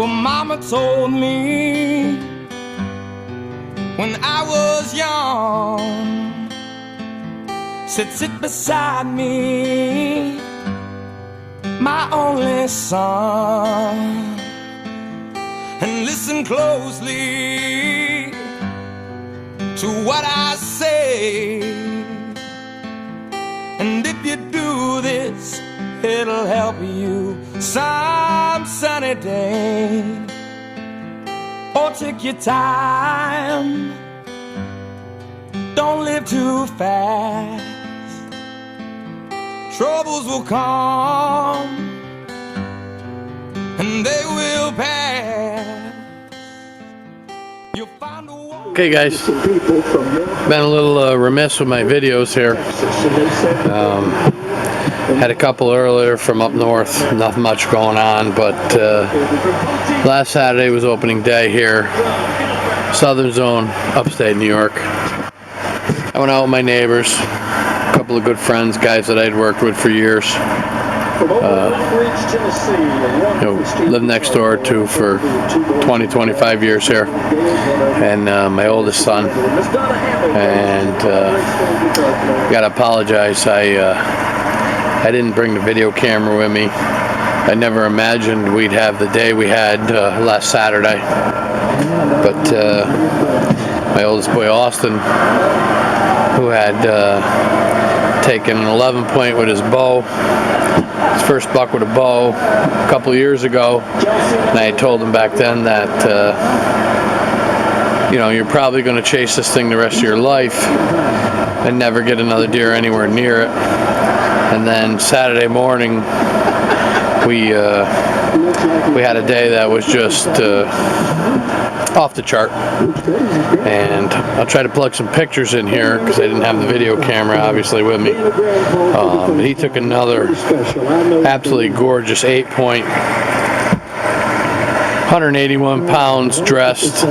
Well, Mama told me when I was young, said sit beside me, my only son, and listen closely to what I say. And if you do this, it'll help you some sunny day. Oh, take your time, don't live too fast. Troubles will come and they will pass. You'll find a way. Okay guys, been a little remiss with my videos here. Had a couple earlier from up north, not much going on, but last Saturday was opening day here, Southern Zone, upstate New York. I went out with my neighbors, a couple of good friends, guys that I'd worked with for years. Lived next door to for 20-25 years here, and my oldest son. And gotta apologize, I didn't bring the video camera with me. I never imagined we'd have the day we had last Saturday. But my oldest boy Austin, who had taken an 11 point with his bow, his first buck with a bow a couple of years ago, and I told him back then that you know, you're probably going to chase this thing the rest of your life and never get another deer anywhere near it. And then Saturday morning we had a day that was just off the chart, and I'll try to plug some pictures in here because I didn't have the video camera obviously with me. He took another absolutely gorgeous 8-point, 181 pounds dressed,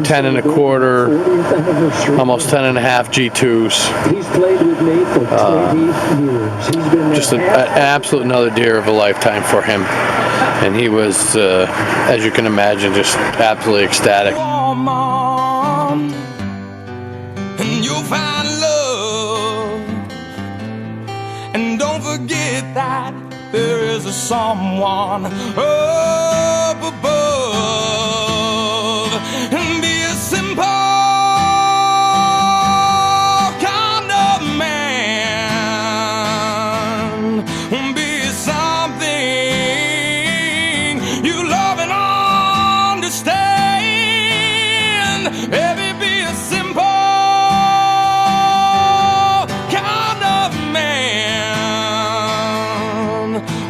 10 1/4, almost 10 1/2 G2s. Just an absolute another deer of a lifetime for him. And he was, as you can imagine, just absolutely ecstatic. And you'll find love. And don't forget that there is a someone up above. And be a simple kind of man. Be something you love and understand. Baby, be a simple kind of man.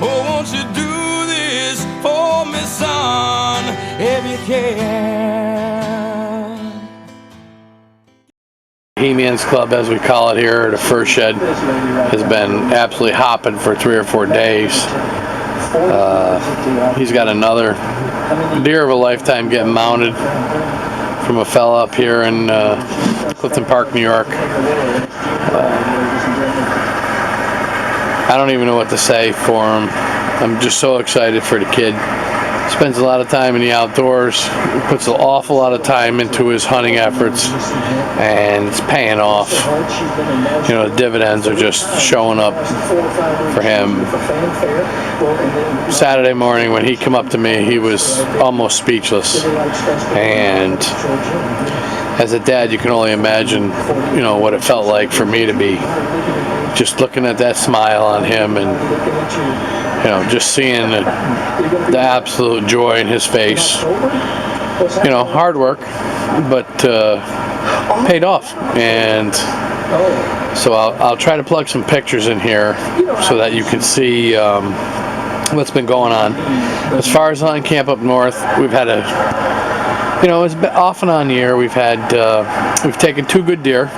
Oh, won't you do this for me, son, if you can? He-Man's Club, as we call it here, the fur shed, has been absolutely hopping for 3 or 4 days. He's got another deer of a lifetime getting mounted from a fella up here in Clifton Park, New York. I don't even know what to say for him. I'm just so excited for the kid. Spends a lot of time in the outdoors, puts an awful lot of time into his hunting efforts, and it's paying off. You know, the dividends are just showing up for him. Saturday morning when he came up to me, he was almost speechless, and as a dad you can only imagine, you know, what it felt like for me to be just looking at that smile on him, and you know, just seeing the absolute joy in his face. You know, hard work, but paid off. And so I'll try to plug some pictures in here so that you can see what's been going on. As far as hunting camp up north, we've had a, you know, it's been off and on year. We've taken 2 good deer.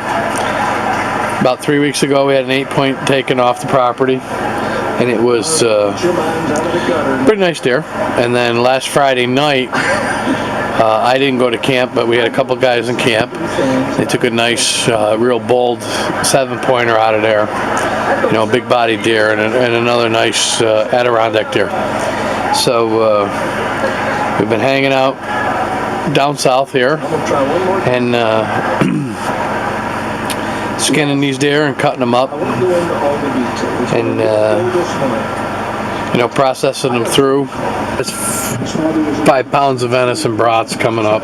About 3 weeks ago, we had an 8-point taken off the property, and it was pretty nice deer. And then last Friday night, I didn't go to camp, but we had a couple guys in camp. They took a nice, real bold 7-pointer out of there. You know, big body deer, and another nice Adirondack deer. So we've been hanging out down south here and skinning these deer and cutting them up and processing them through. There's 5 pounds of venison brats coming up.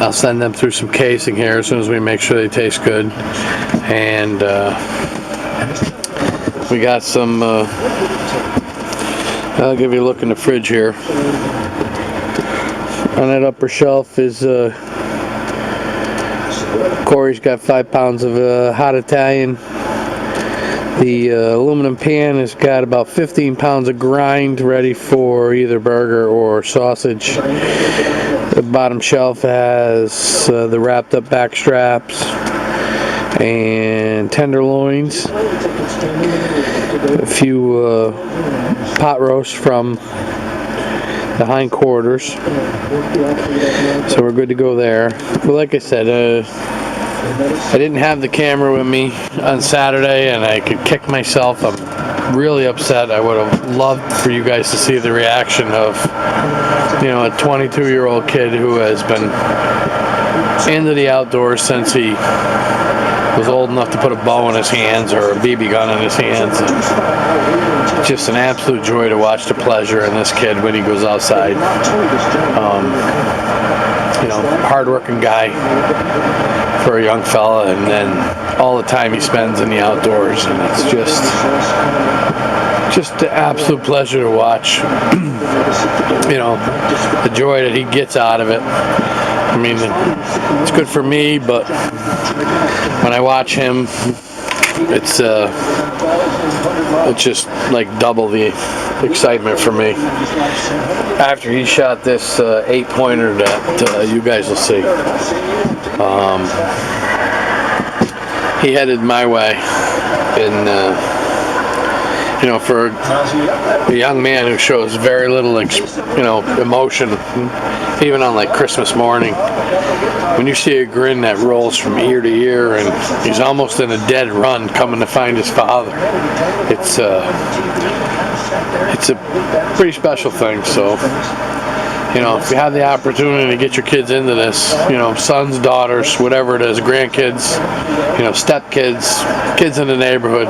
I'll send them through some casing here as soon as we make sure they taste good. And we got some, I'll give you a look in the fridge here. On that upper shelf is, Corey's got 5 pounds of hot Italian. The aluminum pan has got about 15 pounds of grind ready for either burger or sausage. The bottom shelf has the wrapped up back straps and tenderloins. A few pot roasts from the hindquarters. So we're good to go there. But like I said, I didn't have the camera with me on Saturday and I could kick myself. I'm really upset. I would have loved for you guys to see the reaction of, a 22-year-old kid who has been into the outdoors since he was old enough to put a bow in his hands or a BB gun in his hands. And just an absolute joy to watch the pleasure in this kid when he goes outside. Hard-working guy for a young fella, and then all the time he spends in the outdoors, and it's just an absolute pleasure to watch. The joy that he gets out of it. I mean, it's good for me, but when I watch him, it's just like double the excitement for me. After he shot this 8-pointer that you guys will see, he headed my way, and for a young man who shows very little emotion, even on like Christmas morning, when you see a grin that rolls from ear to ear and he's almost in a dead run coming to find his father, it's a pretty special thing. So if you have the opportunity to get your kids into this, sons, daughters, whatever it is, grandkids, stepkids, kids in the neighborhood,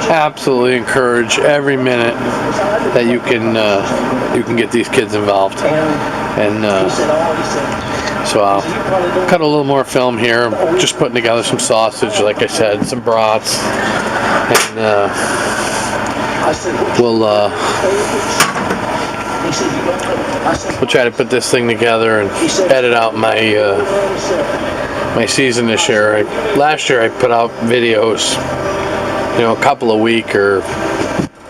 absolutely encourage every minute that you can get these kids involved. And so I'll cut a little more film here. I'm just putting together some sausage, like I said, some brats, and we'll try to put this thing together and edit out my my season this year. Last year I put out videos, a couple a week or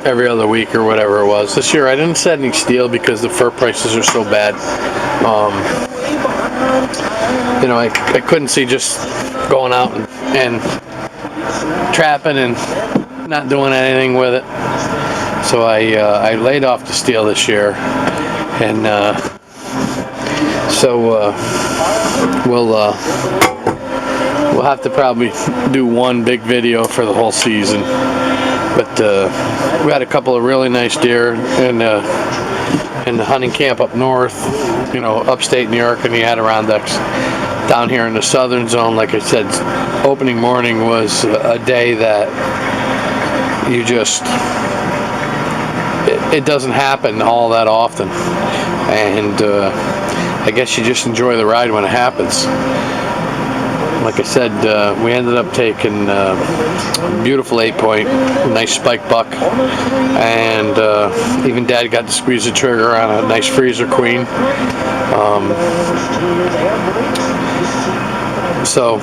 every other week or whatever it was. This year I didn't set any steel because the fur prices are so bad. I couldn't see just going out and trapping and not doing anything with it. So I laid off the steel this year, and we'll have to probably do one big video for the whole season. But we had a couple of really nice deer in the hunting camp up north, upstate New York and the Adirondacks. Down here in the southern zone, like I said, opening morning was a day that you just, it doesn't happen all that often, and I guess you just enjoy the ride when it happens. Like I said, we ended up taking a beautiful 8-point, nice spike buck, and even Dad got to squeeze the trigger on a nice freezer queen. So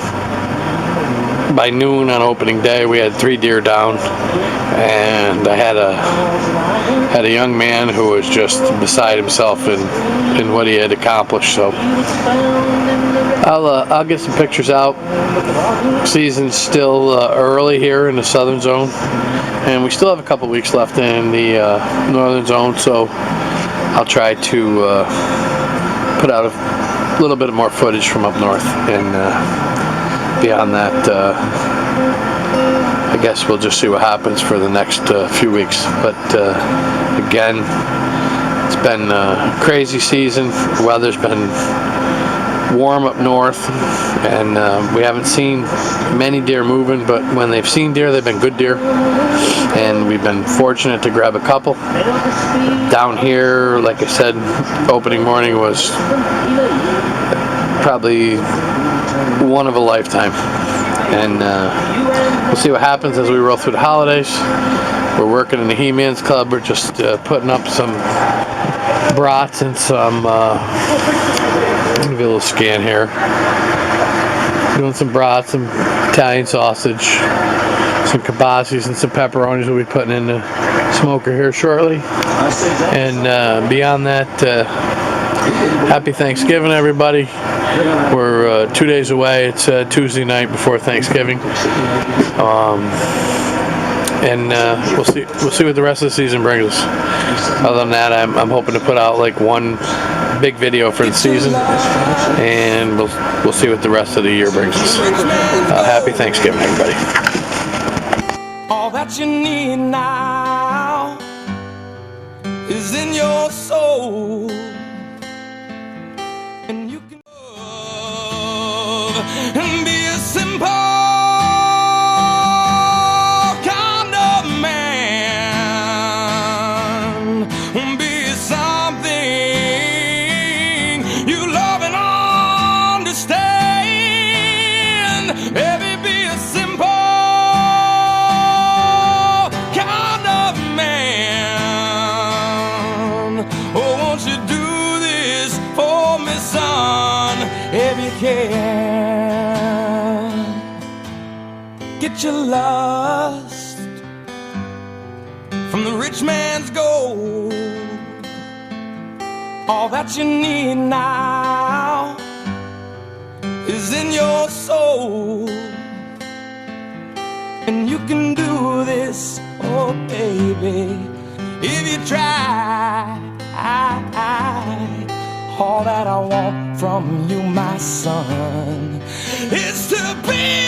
by noon on opening day, we had 3 deer down, and I had a young man who was just beside himself in what he had accomplished. So I'll get some pictures out. Season's still early here in the southern zone, and we still have a couple weeks left in the northern zone. So I'll try to put out a little bit more footage from up north, and beyond that, I guess we'll just see what happens for the next few weeks. But again, It's been a crazy season. The weather's been warm up north, and we haven't seen many deer moving, but when they've seen deer, they've been good deer, and we've been fortunate to grab a couple. Down here, like I said, opening morning was probably one of a lifetime, and we'll see what happens as we roll through the holidays. We're working in the He-Man's Club. We're just putting up some brats and some give me a little scan here. Doing some brats, some Italian sausage, some kibasi's, and some pepperonis we'll be putting in the smoker here shortly. And beyond that, happy Thanksgiving, everybody. We're 2 days away. It's Tuesday night before Thanksgiving. And we'll see what the rest of the season brings us. Other than that, I'm hoping to put out like one big video for the season, and we'll see what the rest of the year brings us. Happy Thanksgiving, everybody. All that you need now is in your soul, and you can love and be a simple kind of man, be something you love and understand. Baby, be a simple kind of man. Oh, won't you do this for me, son, if you can? Get your lust from the rich man's gold. All that you need now is in your soul, and you can do this, oh baby, if you try. All that I want from you, my son, is to be